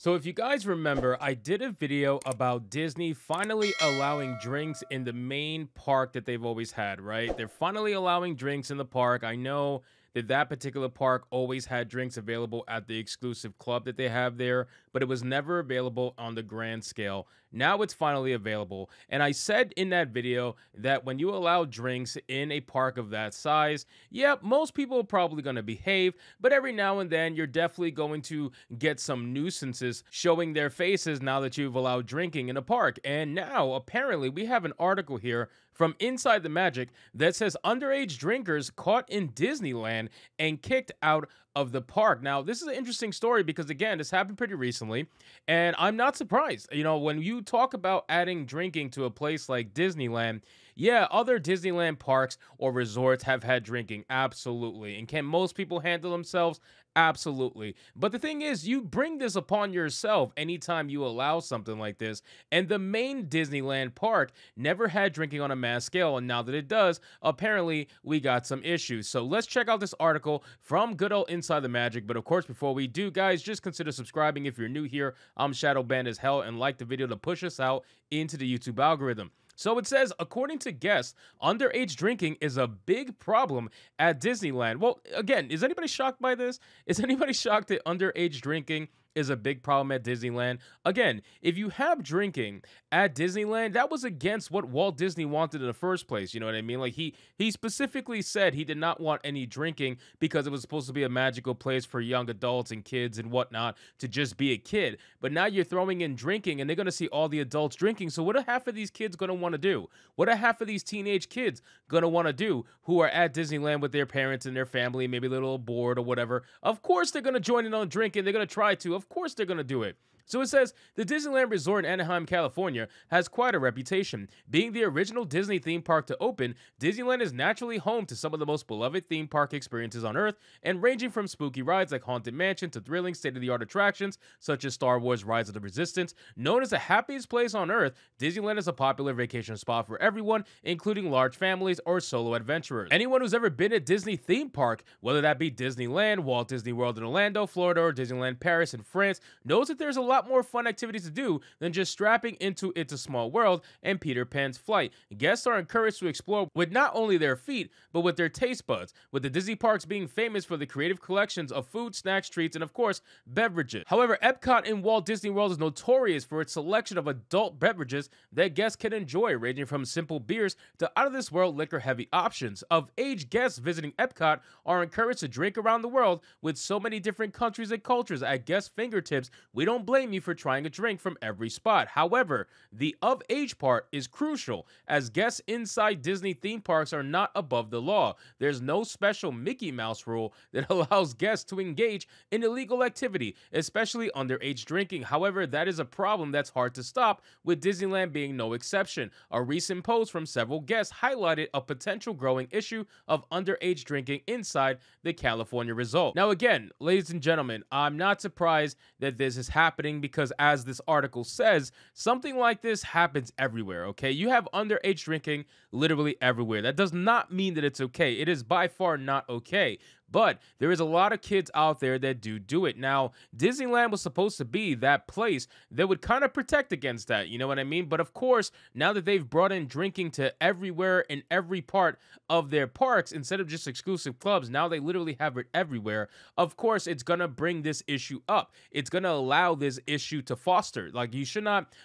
So if you guys remember, I did a video about Disney finally allowing drinks in the main park that they've always had, right? They're finally allowing drinks in the park. I know that that particular park always had drinks available at the exclusive club that they have there, but it was never available on the grand scale. Now it's finally available. And I said in that video that when you allow drinks in a park of that size, yeah, most people are probably going to behave, but every now and then you're definitely going to get some nuisances showing their faces now that you've allowed drinking in a park. And now, apparently, we have an article here from Inside the Magic that says underage drinkers caught in Disneyland and kicked out of the park. Now, this is an interesting story because, again, this happened pretty recently, and I'm not surprised. You know, when you talk about adding drinking to a place like Disneyland, yeah, other Disneyland parks or resorts have had drinking, absolutely. And can most people handle themselves? Absolutely. But the thing is, you bring this upon yourself anytime you allow something like this. And the main Disneyland park never had drinking on a mass scale. And now that it does, apparently we got some issues. So let's check out this article from good old Inside the Magic. But of course, before we do, guys, just consider subscribing if you're new here. I'm Shadow Band as hell, and like the video to push us out into the YouTube algorithm. So it says, according to guests, underage drinking is a big problem at Disneyland. Well, again, is anybody shocked by this? Is anybody shocked that underage drinking is a big problem at Disneyland? Again, if you have drinking at Disneyland, that was against what Walt Disney wanted in the first place. You know what I mean? Like he specifically said he did not want any drinking because it was supposed to be a magical place for young adults and kids and whatnot to just be a kid. But now you're throwing in drinking and they're going to see all the adults drinking. So what are half of these kids going to want to do? What are half of these teenage kids going to want to do who are at Disneyland with their parents and their family, maybe a little bored or whatever? Of course they're going to join in on drinking. They're going to try to. Of course they're going to do it. So it says, the Disneyland Resort in Anaheim, California has quite a reputation. Being the original Disney theme park to open, Disneyland is naturally home to some of the most beloved theme park experiences on Earth, and ranging from spooky rides like Haunted Mansion to thrilling state-of-the-art attractions such as Star Wars Rise of the Resistance. Known as the happiest place on Earth, Disneyland is a popular vacation spot for everyone, including large families or solo adventurers. Anyone who's ever been at Disney theme park, whether that be Disneyland, Walt Disney World in Orlando, Florida, or Disneyland Paris in France, knows that there's a lot more fun activities to do than just strapping into It's a Small World and Peter Pan's Flight. Guests are encouraged to explore with not only their feet, but with their taste buds, with the Disney parks being famous for the creative collections of food, snacks, treats, and of course, beverages. However, Epcot in Walt Disney World is notorious for its selection of adult beverages that guests can enjoy, ranging from simple beers to out-of-this-world liquor-heavy options. Of-age guests visiting Epcot are encouraged to drink around the world with so many different countries and cultures at guests' fingertips. We don't blame you for trying a drink from every spot. However, the of-age part is crucial, as guests inside Disney theme parks are not above the law. There's no special Mickey Mouse rule that allows guests to engage in illegal activity, especially underage drinking. However, that is a problem that's hard to stop, with Disneyland being no exception. A recent post from several guests highlighted a potential growing issue of underage drinking inside the California resort. Now again, ladies and gentlemen, I'm not surprised that this is happening because, as this article says, something like this happens everywhere, okay? You have underage drinking literally everywhere. That does not mean that it's okay. It is by far not okay. But there is a lot of kids out there that do it. Now, Disneyland was supposed to be that place that would kind of protect against that, you know what I mean? But of course, now that they've brought in drinking to everywhere in every part of their parks, instead of just exclusive clubs, now they literally have it everywhere. Of course, it's going to bring this issue up. It's going to allow this issue to foster. Like,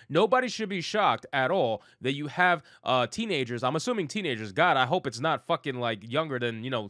nobody should be shocked at all that you have teenagers. I'm assuming teenagers. God, I hope it's not fucking like younger than,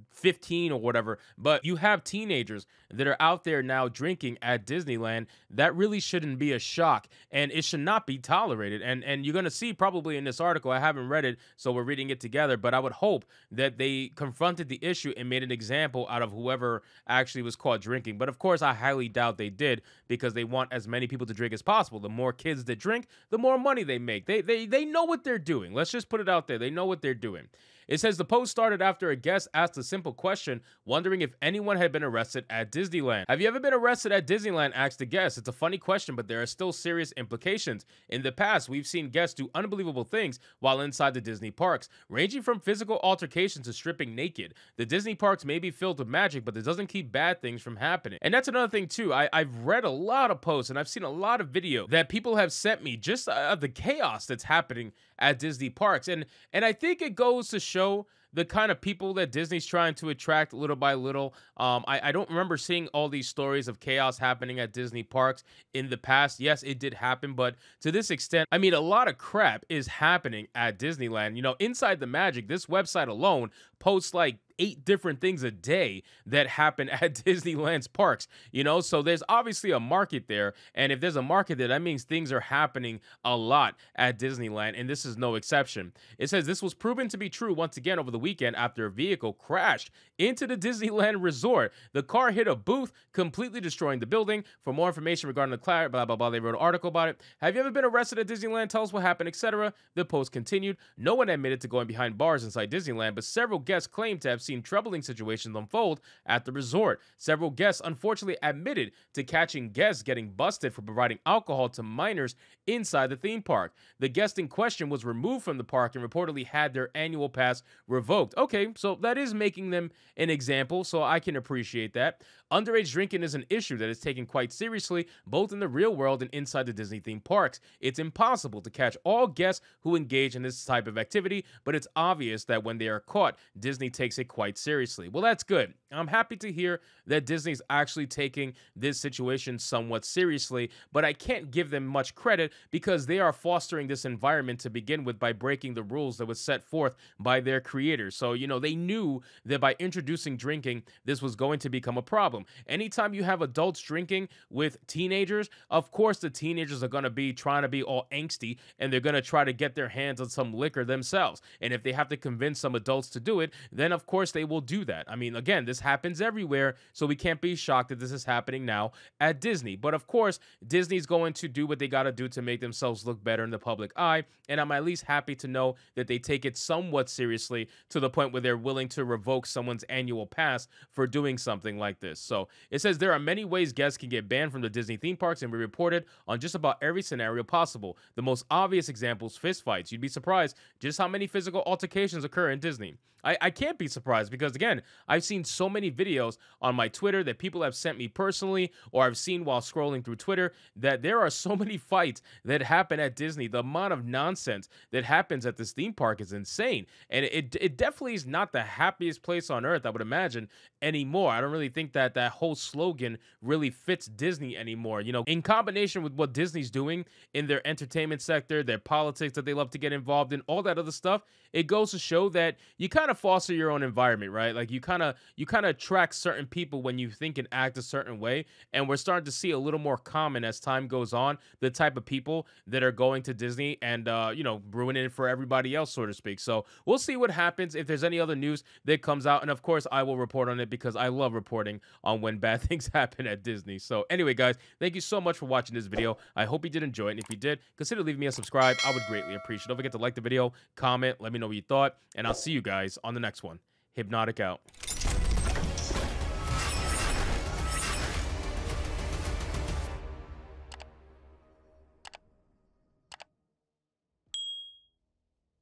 15 or whatever, but you have teenagers that are out there now drinking at Disneyland. That really shouldn't be a shock, and it should not be tolerated. And you're going to see probably in this article, I haven't read it, so we're reading it together, but I would hope that they confronted the issue and made an example out of whoever actually was caught drinking. But of course, I highly doubt they did, because they want as many people to drink as possible. The more kids that drink, the more money they make. They know what they're doing. Let's just put it out there. They know what they're doing. It says the post started after a guest asked a simple question, wondering if anyone had been arrested at Disneyland. Have you ever been arrested at Disneyland? Asked the guest. It's a funny question, but there are still serious implications. In the past, we've seen guests do unbelievable things while inside the Disney parks, ranging from physical altercations to stripping naked. The Disney parks may be filled with magic, but it doesn't keep bad things from happening. And that's another thing too. I've read a lot of posts and I've seen a lot of video that people have sent me just of the chaos that's happening at Disney parks. And I think it goes to show the kind of people that Disney's trying to attract little by little. I don't remember seeing all these stories of chaos happening at Disney parks in the past. Yes, it did happen, but to this extent, I mean, a lot of crap is happening at Disneyland. You know, Inside the Magic, this website alone posts like 8 different things a day that happen at Disneyland's parks, you know? So there's obviously a market there. And if there's a market there, that means things are happening a lot at Disneyland. And this is no exception. It says this was proven to be true once again over the weekend after a vehicle crashed into the Disneyland resort. The car hit a booth, completely destroying the building. For more information regarding the crash, blah, blah, blah, they wrote an article about it. Have you ever been arrested at Disneyland? Tell us what happened, etc. The post continued. No one admitted to going behind bars inside Disneyland, but several guests claimed to have seen troubling situations unfold at the resort. Several guests unfortunately admitted to catching guests getting busted for providing alcohol to minors inside the theme park. The guest in question was removed from the park and reportedly had their annual pass revoked. Okay, so that is making them an example, so I can appreciate that. Underage drinking is an issue that is taken quite seriously, both in the real world and inside the Disney theme parks. It's impossible to catch all guests who engage in this type of activity, but it's obvious that when they are caught, Disney takes it quite seriously. Well, that's good. I'm happy to hear that Disney's actually taking this situation somewhat seriously, but I can't give them much credit because they are fostering this environment to begin with by breaking the rules that was set forth by their creators. So, you know, they knew that by introducing drinking, this was going to become a problem. Anytime you have adults drinking with teenagers, of course the teenagers are going to be trying to be all angsty and they're going to try to get their hands on some liquor themselves. And if they have to convince some adults to do it, then of course they will do that. I mean, again, this happens everywhere, so we can't be shocked that this is happening now at Disney. But of course, Disney's going to do what they got to do to make themselves look better in the public eye, and I'm at least happy to know that they take it somewhat seriously to the point where they're willing to revoke someone's annual pass for doing something like this. So it says there are many ways guests can get banned from the Disney theme parks and be reported on just about every scenario possible. The most obvious examples, fistfights. You'd be surprised just how many physical altercations occur in Disney. I can't be surprised because, again, I've seen so many videos on my Twitter that people have sent me personally or I've seen while scrolling through Twitter that there are so many fights that happen at Disney. The amount of nonsense that happens at this theme park is insane. And it definitely is not the happiest place on earth, I would imagine, anymore. I don't really think that that whole slogan really fits Disney anymore. You know, in combination with what Disney's doing in their entertainment sector, their politics that they love to get involved in, all that other stuff, it goes to show that you kind of foster your own environment, right? Like you kind of attract certain people when you think and act a certain way, and we're starting to see a little more common as time goes on, the type of people that are going to Disney and you know, ruining it for everybody else, so to speak. So we'll see what happens if there's any other news that comes out, and of course I will report on it because I love reporting on when bad things happen at Disney. So anyway, guys, thank you so much for watching this video. I hope you did enjoy it, and if you did, consider leaving me a subscribe. I would greatly appreciate it. Don't forget to like the video, comment, let me know what you thought, and I'll see you guys on the next one. Hypnotic out.